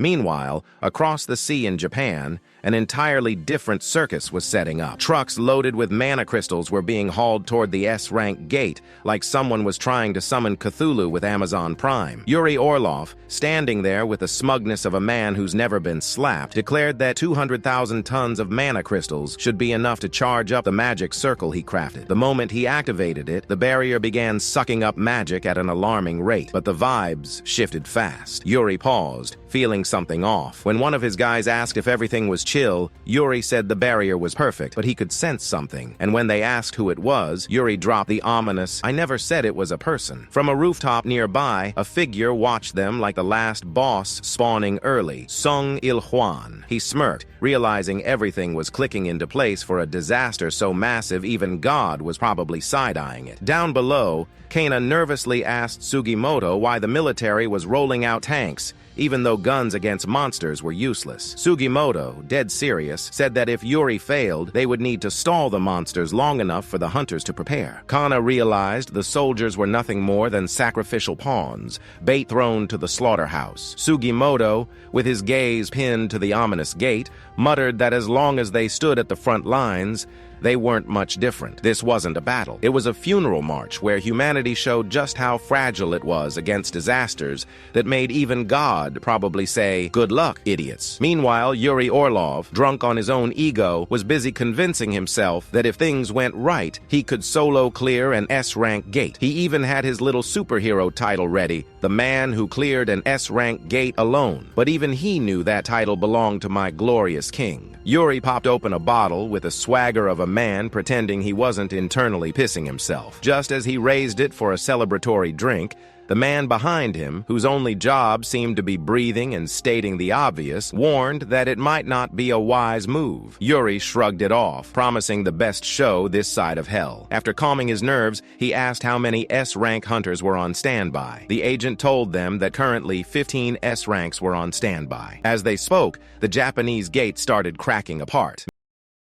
Meanwhile, across the sea in Japan, an entirely different circus was setting up. Trucks loaded with mana crystals were being hauled toward the S-rank gate, like someone was trying to summon Cthulhu with Amazon Prime. Yuri Orlov, standing there with the smugness of a man who's never been slapped, declared that 200,000 tons of mana crystals should be enough to charge up the magic circle he crafted. The moment he activated it, the barrier began sucking up magic at an alarming rate, but the vibes shifted fast. Yuri paused, feeling something off. When one of his guys asked if everything was chill, Yuri said the barrier was perfect, but he could sense something. And when they asked who it was, Yuri dropped the ominous, "I never said it was a person." From a rooftop nearby, a figure watched them like the last boss spawning early, Sung Il-hwan. He smirked, realizing everything was clicking into place for a disaster so massive even God was probably side-eyeing it. Down below, Kana nervously asked Sugimoto why the military was rolling out tanks, even though guns against monsters were useless. Sugimoto, dead serious, said that if Yuri failed, they would need to stall the monsters long enough for the hunters to prepare. Kana realized the soldiers were nothing more than sacrificial pawns, bait thrown to the slaughterhouse. Sugimoto, with his gaze pinned to the ominous gate, muttered that as long as they stood at the front lines, they weren't much different. This wasn't a battle. It was a funeral march where humanity showed just how fragile it was against disasters that made even God probably say, "Good luck, idiots." Meanwhile, Yuri Orlov, drunk on his own ego, was busy convincing himself that if things went right, he could solo clear an S-rank gate. He even had his little superhero title ready, the man who cleared an S-rank gate alone. But even he knew that title belonged to my glorious king. Yuri popped open a bottle with a swagger of a man pretending he wasn't internally pissing himself. Just as he raised it for a celebratory drink, the man behind him, whose only job seemed to be breathing and stating the obvious, warned that it might not be a wise move. Yuri shrugged it off, promising the best show this side of hell. After calming his nerves, he asked how many S-rank hunters were on standby. The agent told them that currently 15 S-ranks were on standby. As they spoke, the Japanese gate started cracking apart.